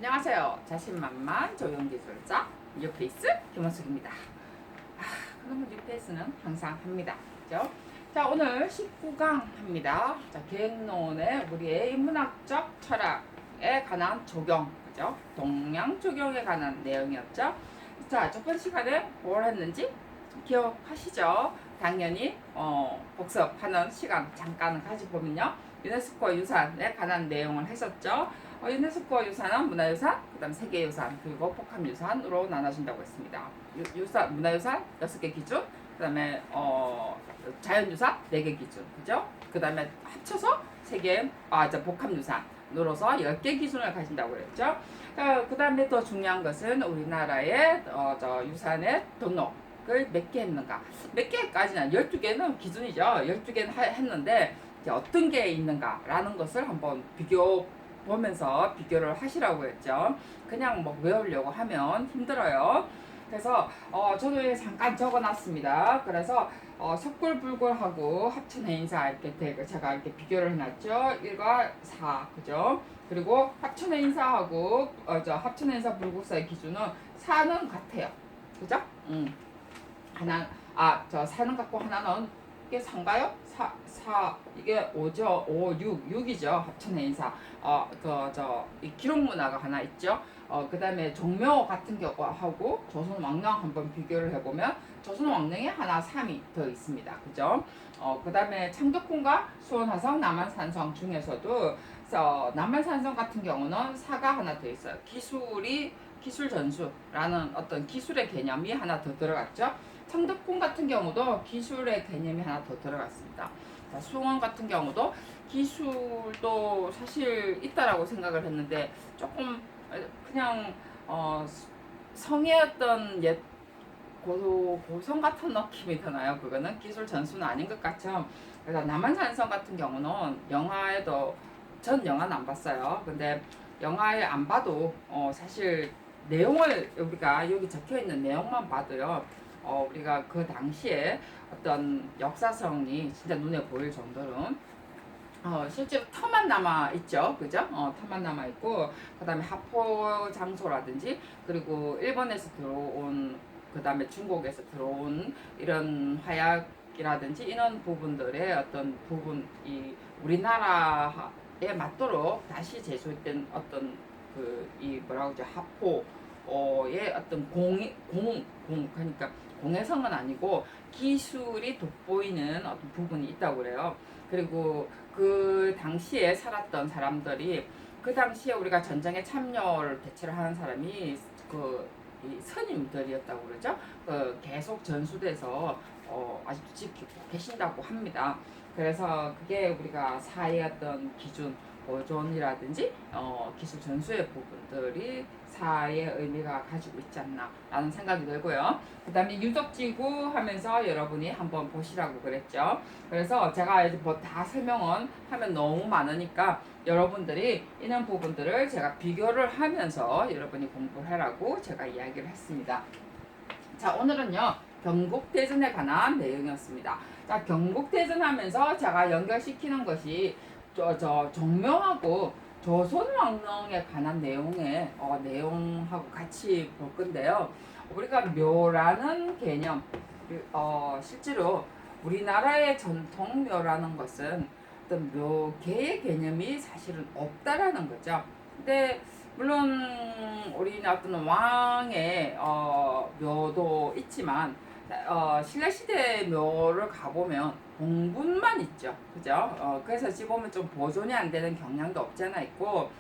안녕하세요. 자신만만 조용기술자 뉴페이스 김원숙입니다. 그러면 뉴페이스는 항상 합니다. 그죠? 자, 오늘 19강 합니다. 자, 계획론의 우리의 인문학적 철학에 관한 적용, 그죠? 동양 적용에 관한 내용이었죠. 자, 저번 시간에 뭘 했는지 기억하시죠? 당연히 복습하는 시간 잠깐 가져보면요. 유네스코 유산에 관한 내용을 했었죠. 유네스코 유산은 문화유산, 그 다음 세계유산, 그리고 복합유산으로 나눠진다고 했습니다. 유산, 문화유산 6개 기준, 그 다음에 자연유산 4개 기준, 그죠? 그 다음에 합쳐서 복합유산으로서 10개 기준을 가진다고 그랬죠. 그 다음에 더 중요한 것은 우리나라의 유산의 등록을 몇 개 했는가. 몇 개까지는 12개는 기준이죠. 12개는 했는데 어떤 게 있는가라는 것을 한번 보면서 비교를 하시라고 했죠. 그냥 뭐 외우려고 하면 힘들어요. 그래서 저도 잠깐 적어놨습니다. 그래서 석굴불굴하고 합천해인사 이렇게 제가 이렇게 비교를 해놨죠. 1과 4, 그죠? 그리고 합천해인사하고 합천해인사 불국사의 기준은 4는 같아요. 그죠? 하나, 저 4는 같고 하나는 이게 3가요? 4, 이게 5죠. 5, 6이죠. 합천해인사. 이 기록문화가 하나 있죠. 그 다음에 종묘 같은 경우하고 조선왕릉 한번 비교를 해보면 조선왕릉에 하나 3이 더 있습니다. 그죠? 그 다음에 창덕궁과 수원화성, 남한산성 중에서도 남한산성 같은 경우는 4가 하나 더 있어요. 기술 전수라는 어떤 기술의 개념이 하나 더 들어갔죠. 창덕궁 같은 경우도 기술의 개념이 하나 더 들어갔습니다. 자, 수원 같은 경우도 기술도 사실 있다라고 생각을 했는데 조금 그냥 성의 어떤 고성 같은 느낌이 드나요? 그거는 기술 전수는 아닌 것 같죠. 그래서 남한산성 같은 경우는 영화에도 전 영화는 안 봤어요. 근데 영화에 안 봐도 사실 내용을 우리가 여기 적혀 있는 내용만 봐도요. 우리가 그 당시에 어떤 역사성이 진짜 눈에 보일 정도로 실제로 터만 남아 있죠, 그죠? 터만 남아 있고, 그 다음에 하포 장소라든지, 그리고 일본에서 들어온, 그 다음에 중국에서 들어온 이런 화약이라든지 이런 부분들의 어떤 부분이 우리나라에 맞도록 다시 제조된 어떤 이 뭐라고 하죠, 하포의 어떤 그러니까 공해성은 아니고 기술이 돋보이는 어떤 부분이 있다고 그래요. 그리고 그 당시에 살았던 사람들이 그 당시에 우리가 전쟁에 참여를 대체를 하는 사람이 이 선임들이었다고 그러죠. 계속 전수돼서 아직도 지키고 계신다고 합니다. 그래서 그게 우리가 사회의 어떤 기준 보존이라든지 기술 전수의 부분들이 사회의 의미가 가지고 있지 않나 라는 생각이 들고요. 그 다음에 유적지구 하면서 여러분이 한번 보시라고 그랬죠. 그래서 제가 이제 뭐 다 설명은 하면 너무 많으니까 여러분들이 이런 부분들을 제가 비교를 하면서 여러분이 공부를 하라고 제가 이야기를 했습니다. 자, 오늘은요 경국대전에 관한 내용이었습니다. 자, 경국대전 하면서 제가 연결시키는 것이 종묘하고 조선왕릉에 관한 내용하고 같이 볼 건데요. 우리가 묘라는 개념, 실제로 우리나라의 전통묘라는 것은 어떤 묘계의 개념이 사실은 없다라는 거죠. 근데 물론 우리는 어떤 왕의 묘도 있지만 신라시대 묘를 가보면 봉분만 있죠. 그죠? 그래서 어찌 보면 좀 보존이 안 되는 경향도 없지 않아 있고,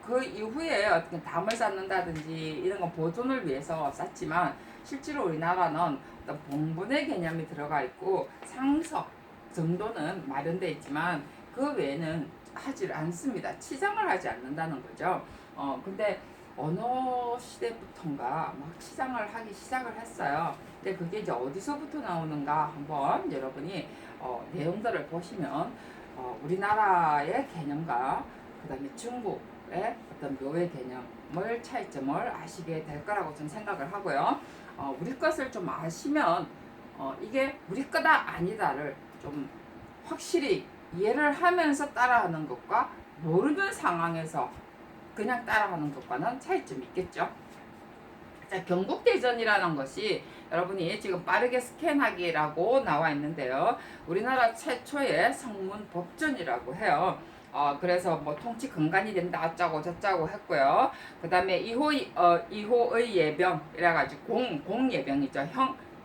그 이후에 어떻게 담을 쌓는다든지 이런 건 보존을 위해서 쌓지만, 실제로 우리나라는 어떤 봉분의 개념이 들어가 있고, 상석 정도는 마련되어 있지만, 그 외에는 하지 않습니다. 치장을 하지 않는다는 거죠. 근데 어느 시대부터인가 막 치장을 하기 시작을 했어요. 근데 그게 이제 어디서부터 나오는가 한번 여러분이 내용들을 보시면 우리나라의 개념과 그 다음에 중국의 어떤 묘의 개념을 차이점을 아시게 될 거라고 저는 생각을 하고요. 우리 것을 좀 아시면 이게 우리 거다 아니다를 좀 확실히 이해를 하면서 따라하는 것과 모르는 상황에서 그냥 따라하는 것과는 차이점이 있겠죠. 자, 경국대전이라는 것이 여러분이 지금 빠르게 스캔하기라고 나와 있는데요. 우리나라 최초의 성문 법전이라고 해요. 그래서 뭐 통치 근간이 된다 어쩌고 저쩌고 했고요. 그 다음에 2호의 예병 이래가지고 공예병이죠.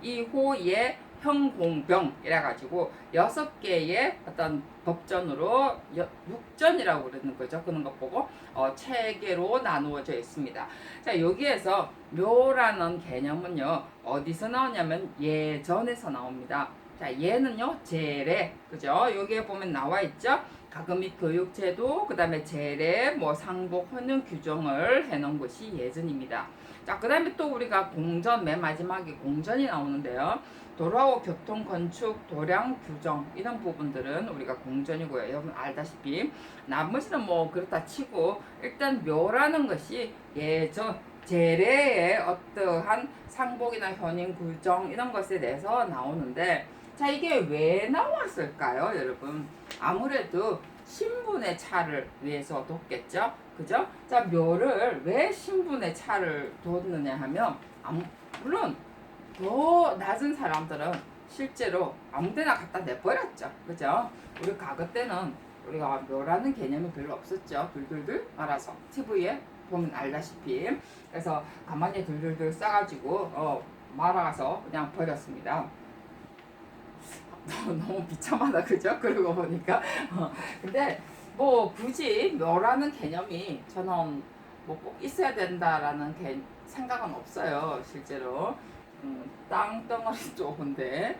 2호의 형공병 이래가지고 6개의 어떤 법전으로 6전이라고 그러는 거죠. 그런 것 보고 체계로 나누어져 있습니다. 자, 여기에서 묘라는 개념은요 어디서 나오냐면 예전에서 나옵니다. 자, 예는요 제례, 그죠? 여기에 보면 나와 있죠. 가금 및 교육제도, 그 다음에 제례, 뭐 상복, 헌령 규정을 해놓은 것이 예전입니다. 자, 그 다음에 또 우리가 공전, 맨 마지막에 공전이 나오는데요. 도로하고 교통, 건축, 도량, 규정 이런 부분들은 우리가 공전이고요. 여러분 알다시피 나머지는 뭐 그렇다 치고 일단 묘라는 것이 예전 제례의 어떠한 상복이나 현행 규정 이런 것에 대해서 나오는데, 자, 이게 왜 나왔을까요, 여러분? 아무래도 신분의 차를 위해서 뒀겠죠, 그죠? 자, 묘를 왜 신분의 차를 뒀느냐 하면 물론 더 낮은 사람들은 실제로 아무데나 갖다 내버렸죠, 그죠? 우리 과거 때는 우리가 묘라는 개념이 별로 없었죠. 둘둘둘 말아서 TV에 보면 알다시피. 그래서 가만히 둘둘둘 싸가지고 말아서 그냥 버렸습니다. 너무 비참하다, 그죠? 그러고 보니까. 근데 뭐 굳이 묘라는 개념이 저는 뭐 꼭 있어야 된다라는 생각은 없어요, 실제로. 땅덩어리 좁은데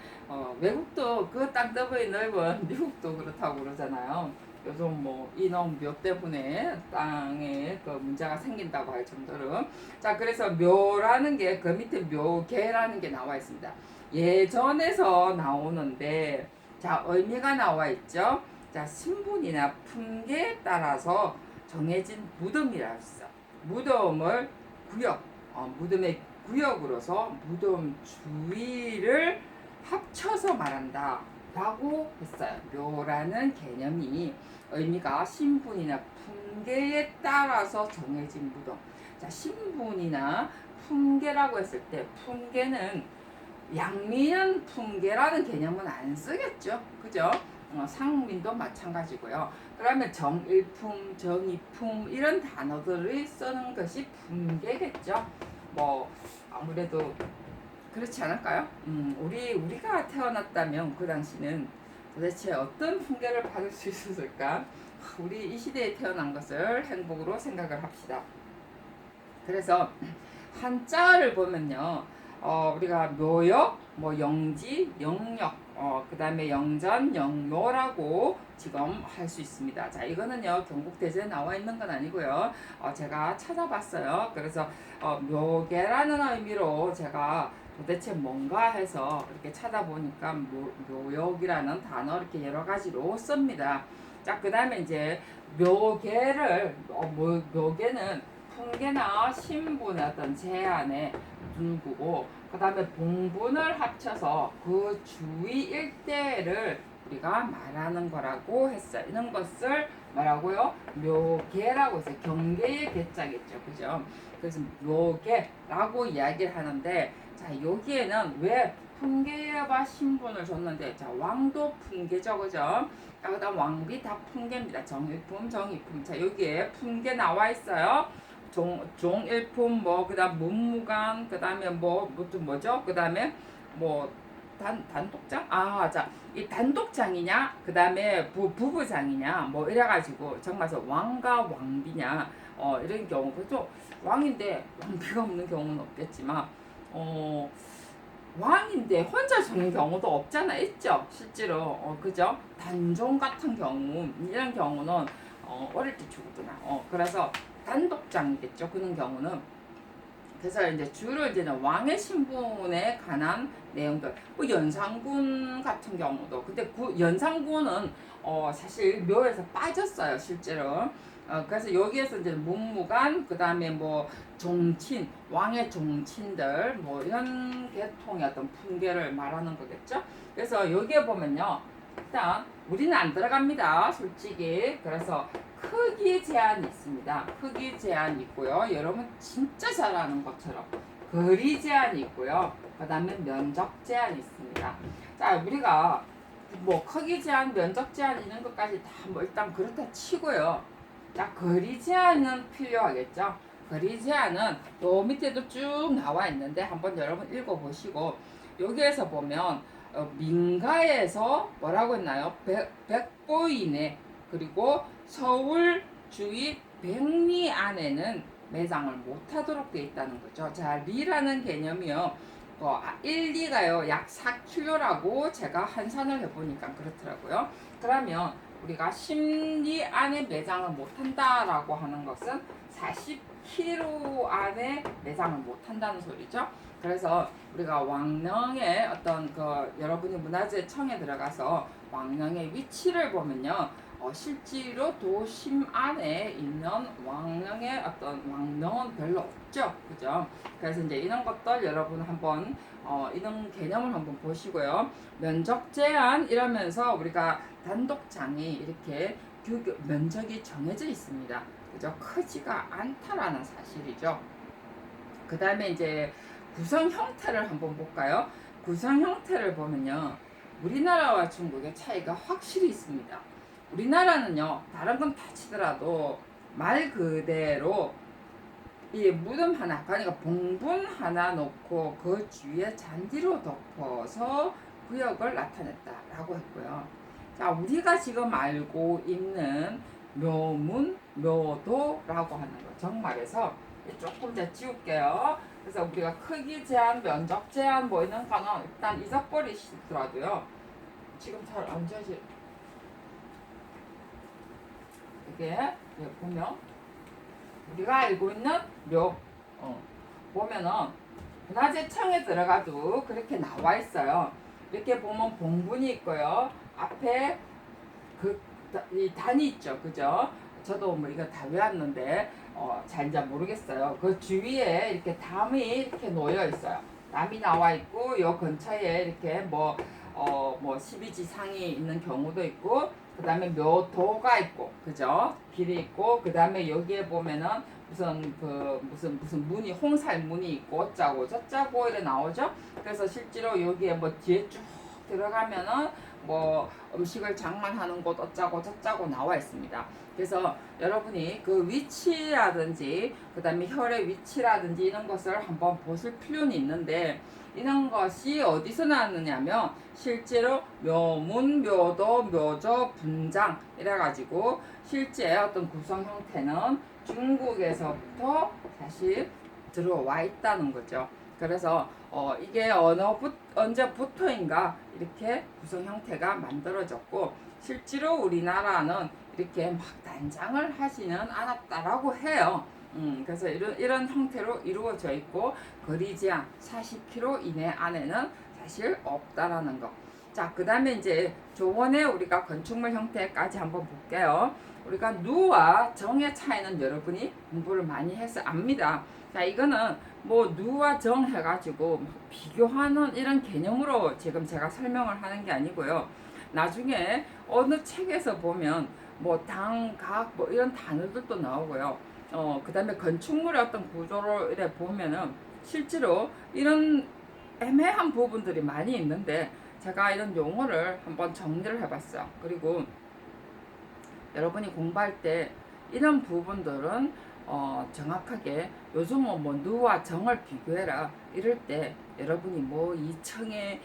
외국도 그 땅덩어리 넓은 미국도 그렇다고 그러잖아요. 요즘 뭐 이놈 묘 때문에 땅에 그 문제가 생긴다고 할 정도로. 자, 그래서 묘라는 게 그 밑에 묘계라는 게 나와 있습니다. 예전에서 나오는데, 자, 의미가 나와 있죠. 자, 신분이나 품계에 따라서 정해진 무덤이라 했어. 무덤을 구역, 무덤의 구역으로서 무덤 주위를 합쳐서 말한다 라고 했어요. 묘라는 개념이 의미가 신분이나 품계에 따라서 정해진 무덤. 자, 신분이나 품계라고 했을 때 품계는 양미연 품계라는 개념은 안 쓰겠죠, 그죠? 상민도 마찬가지고요. 그러면 정일품, 정의품 이런 단어들을 쓰는 것이 품계겠죠. 뭐 아무래도 그렇지 않을까요? 우리가 태어났다면 그 당시는 도대체 어떤 풍계를 받을 수 있었을까? 우리 이 시대에 태어난 것을 행복으로 생각을 합시다. 그래서 한자를 보면요, 우리가 묘역, 뭐 영지, 영역, 그 다음에 영전, 영묘라고 지금 할 수 있습니다. 자, 이거는요 경국대전에 나와 있는 건 아니고요. 제가 찾아봤어요. 그래서 묘계라는 의미로 제가 도대체 뭔가 해서 이렇게 찾아보니까 묘역이라는 단어 이렇게 여러 가지로 씁니다. 자, 그 다음에 이제 묘계를 묘계는 풍계나 신분의 어떤 제한에 두고, 그 다음에 봉분을 합쳐서 그 주위 일대를 우리가 말하는 거라고 했어요. 이런 것을 뭐라고요? 묘계라고 해서 경계의 계자겠죠, 그죠? 그래서 묘계라고 이야기를 하는데, 자, 여기에는 왜 풍계와 신분을 줬는데, 자, 왕도 풍계죠, 그죠? 그다음 왕비 다 풍계입니다. 정일품, 정의품. 자, 여기에 풍계 나와 있어요. 종일품, 뭐 그다음 문무관, 그다음에 뭐죠? 그다음에 뭐 단독장? 자, 이 단독장이냐, 그다음에 부부장이냐, 뭐 이래가지고 정말서 왕과 왕비냐, 이런 경우. 그죠? 왕인데 왕비가 없는 경우는 없겠지만, 왕인데 혼자 주는 경우도 없잖아, 있죠, 실제로. 그죠? 단종 같은 경우, 이런 경우는 어릴 때 주거든요. 그래서 단독장이겠죠, 그런 경우는. 그래서 이제 주로 이제는 왕의 신분에 관한 내용들, 뭐 연산군 같은 경우도. 근데 연산군은 사실 묘에서 빠졌어요, 실제로. 그래서 여기에서 이제 문무관, 그 다음에 뭐 종친, 왕의 종친들, 뭐 이런 계통의 어떤 풍계를 말하는 거겠죠. 그래서 여기에 보면요, 일단 우리는 안 들어갑니다. 솔직히. 그래서 크기 제한이 있습니다. 크기 제한이 있고요. 여러분 진짜 잘 아는 것처럼 거리 제한이 있고요. 그 다음에 면적 제한이 있습니다. 자, 우리가 뭐 크기 제한, 면적 제한 이런 것까지 다 뭐 일단 그렇다 치고요. 자, 거리 제한은 필요하겠죠. 거리 제한은 요 밑에도 쭉 나와 있는데 한번 여러분 읽어보시고 여기에서 보면 민가에서 뭐라고 했나요? 100보 이내 그리고 서울 주위 100리 안에는 매장을 못하도록 되어 있다는 거죠. 자, 리라는 개념이요. 1, 2가요. 약 4km라고 제가 환산을 해보니까 그렇더라고요. 그러면 우리가 10리 안에 매장을 못한다라고 하는 것은 40km 안에 매장을 못한다는 소리죠. 그래서 우리가 왕릉의 어떤 여러분이 문화재청에 들어가서 왕릉의 위치를 보면요. 실제로 도심 안에 있는 왕릉의 어떤 왕릉은 별로 없죠. 그죠? 그래서 이제 이런 것들 여러분 한번 이런 개념을 한번 보시고요. 면적 제한 이러면서 우리가 단독장이 이렇게 면적이 정해져 있습니다. 그죠? 크지가 않다라는 사실이죠. 그 다음에 이제 구성 형태를 한번 볼까요? 구성 형태를 보면요. 우리나라와 중국의 차이가 확실히 있습니다. 우리나라는요, 다른 건 다 치더라도 말 그대로 이 무덤 하나, 그러니까 봉분 하나 놓고 그 주위에 잔디로 덮어서 구역을 나타냈다라고 했고요. 자, 우리가 지금 알고 있는 묘문, 묘도라고 하는 거. 정말에서 조금 더 지울게요. 그래서 우리가 크기 제한, 면적 제한 뭐 이런 거는 일단 잊어버리시더라도요. 지금 잘 안 지워지. 이게 보면 우리가 알고 있는 묘 보면은 문화재청에 들어가도 그렇게 나와 있어요. 이렇게 보면 봉분이 있고요. 앞에 이 단이 있죠, 그죠? 저도 뭐 이거 다 외웠는데 잘 이제 모르겠어요. 그 주위에 이렇게 담이 이렇게 놓여 있어요. 담이 나와 있고 요 근처에 이렇게 뭐 12지 상이 있는 경우도 있고 그 다음에 묘도가 있고 그죠? 길이 있고 그 다음에 여기에 보면은 무슨 문이 홍살 문이 있고 어짜고 저짜고 이래 나오죠. 그래서 실제로 여기에 뭐 뒤에 쭉 들어가면은 뭐 음식을 장만하는 곳 어짜고 저짜고 나와 있습니다. 그래서 여러분이 그 위치라든지 그 다음에 혈의 위치라든지 이런 것을 한번 보실 필요는 있는데 이런 것이 어디서 나왔느냐면 실제로 묘문, 묘도, 묘조, 분장 이래가지고 실제 어떤 구성 형태는 중국에서부터 사실 들어와 있다는 거죠. 그래서 이게 언제부터인가 이렇게 구성 형태가 만들어졌고 실제로 우리나라는 이렇게 막 단장을 하지는 않았다라고 해요. 그래서 이런 형태로 이루어져 있고 거리 제한 40km 이내 안에는 사실 없다라는 거. 자, 그 다음에 이제 조원의 우리가 건축물 형태까지 한번 볼게요. 우리가 누와 정의 차이는 여러분이 공부를 많이 해서 압니다. 자, 이거는 뭐 누와 정 해가지고 비교하는 이런 개념으로 지금 제가 설명을 하는 게 아니고요. 나중에 어느 책에서 보면 뭐 당, 각 뭐 이런 단어들도 나오고요. 그 다음에 건축물의 어떤 구조를 이래 보면은 실제로 이런 애매한 부분들이 많이 있는데 제가 이런 용어를 한번 정리를 해봤어요. 그리고 여러분이 공부할 때 이런 부분들은 정확하게 요즘은 뭐 누와 정을 비교해라 이럴 때 여러분이 뭐 이청에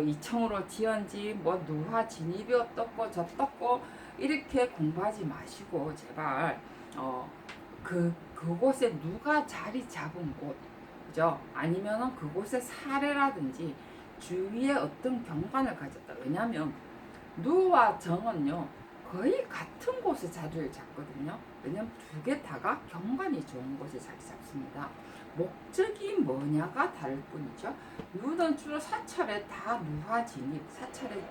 이청으로 지은지 뭐 누화 진입이 어떻고 저떻고 이렇게 공부하지 마시고 제발 그곳에 누가 자리 잡은 곳 그죠? 아니면은 그곳의 사례라든지 주위에 어떤 경관을 가졌다. 왜냐하면 누와 정은요 거의 같은 곳에 자리를 잡거든요. 왜냐면 두 개 다가 경관이 좋은 곳에 자리 잡습니다. 목적이 뭐냐가 다를 뿐이죠. 누는 주로 사찰에 다 누화 진입, 사찰에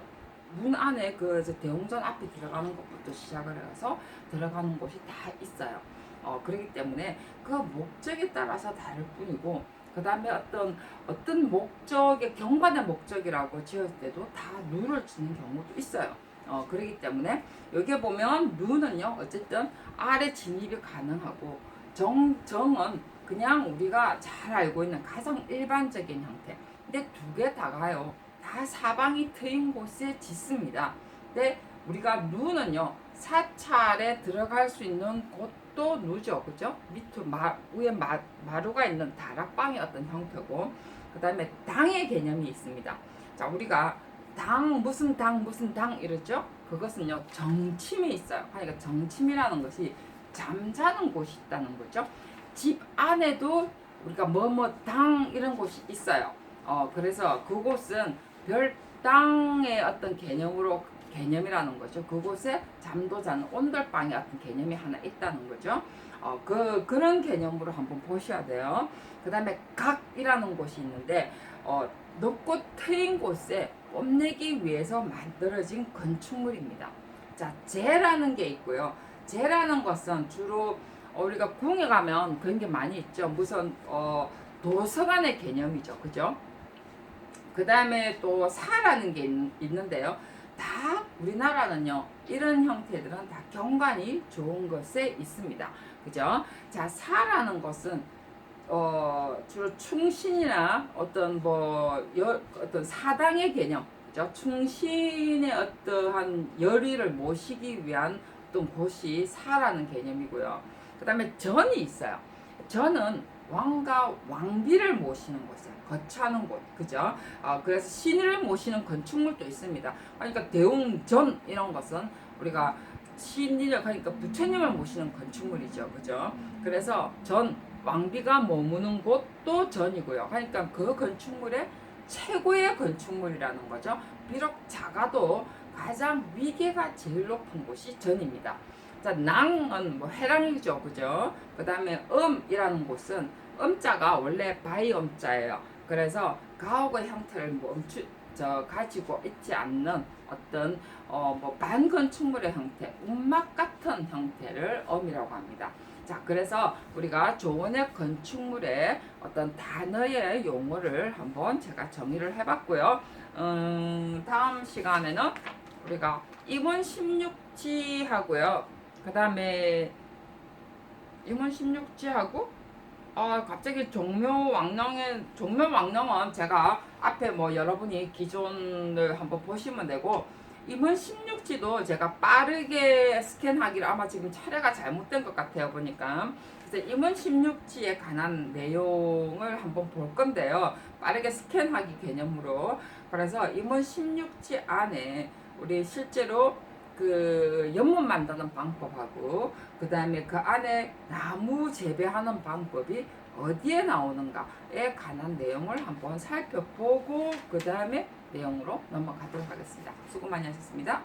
문 안에 대웅전 앞에 들어가는 것부터 시작을 해서 들어가는 곳이 다 있어요. 그렇기 때문에 그 목적에 따라서 다를 뿐이고 그 다음에 어떤 목적의 경관의 목적이라고 지을 때도 다 누를 주는 경우도 있어요. 그렇기 때문에 여기 보면 누는요 어쨌든 아래 진입이 가능하고 정은 그냥 우리가 잘 알고 있는 가장 일반적인 형태. 근데 두 개 다가요. 다 사방이 트인 곳에 짓습니다. 근데 우리가 누는요 사찰에 들어갈 수 있는 곳도 누죠, 그죠? 밑에 위에 마루가 있는 다락방의 어떤 형태고, 그 다음에 당의 개념이 있습니다. 자, 우리가 무슨 당 이러죠? 그것은요 정침이 있어요. 그러니까 정침이라는 것이 잠자는 곳이 있다는 거죠. 집 안에도 우리가 당 이런 곳이 있어요. 그래서 그곳은 별당의 어떤 개념이라는 거죠. 그곳에 잠도 자는 온돌방의 어떤 개념이 하나 있다는 거죠. 그런 개념으로 한번 보셔야 돼요. 그 다음에 각이라는 곳이 있는데, 높고 트인 곳에 뽐내기 위해서 만들어진 건축물입니다. 자, 재라는 게 있고요. 재라는 것은 주로 우리가 궁에 가면 그런 게 많이 있죠. 무슨 도서관의 개념이죠, 그죠? 그 다음에 또 사라는 게 있는데요. 다 우리나라는요 이런 형태들은 다 경관이 좋은 것에 있습니다, 그죠? 자, 사라는 것은 주로 충신이나 어떤 사당의 개념, 그죠? 충신의 어떠한 열의를 모시기 위한 어떤 곳이 사라는 개념이고요. 그 다음에 전이 있어요. 전은 왕과 왕비를 모시는 곳이에요. 거처하는 곳, 그죠? 그래서 신을 모시는 건축물도 있습니다. 그러니까 대웅전 이런 것은 우리가 신이라 하니까 부처님을 모시는 건축물이죠, 그죠? 그래서 왕비가 머무는 곳도 전이고요. 그러니까 그 건축물의 최고의 건축물이라는 거죠. 비록 작아도 가장 위계가 제일 높은 곳이 전입니다. 자, 낭은 해랑이죠, 그죠? 그 다음에 음이라는 곳은 음자가 원래 바이음자예요. 그래서 가옥의 형태를 가지고 있지 않는 어떤 반건축물의 형태, 움막 같은 형태를 음이라고 합니다. 자, 그래서 우리가 조원의 건축물의 어떤 단어의 용어를 한번 제가 정의를 해봤고요. 다음 시간에는 우리가 임원 16지 하고요. 그 다음에 임원 16지 하고 갑자기 종묘왕릉은 제가 앞에 여러분이 기존을 한번 보시면 되고, 임원 16지도 제가 빠르게 스캔하기를 아마 지금 차례가 잘못된 것 같아요, 보니까. 그래서 임원 16지에 관한 내용을 한번 볼 건데요. 빠르게 스캔하기 개념으로. 그래서 임원 16지 안에 우리 실제로 그 연못 만드는 방법하고, 그 다음에 그 안에 나무 재배하는 방법이 어디에 나오는가에 관한 내용을 한번 살펴보고 그 다음에 내용으로 넘어가도록 하겠습니다. 수고 많이 하셨습니다.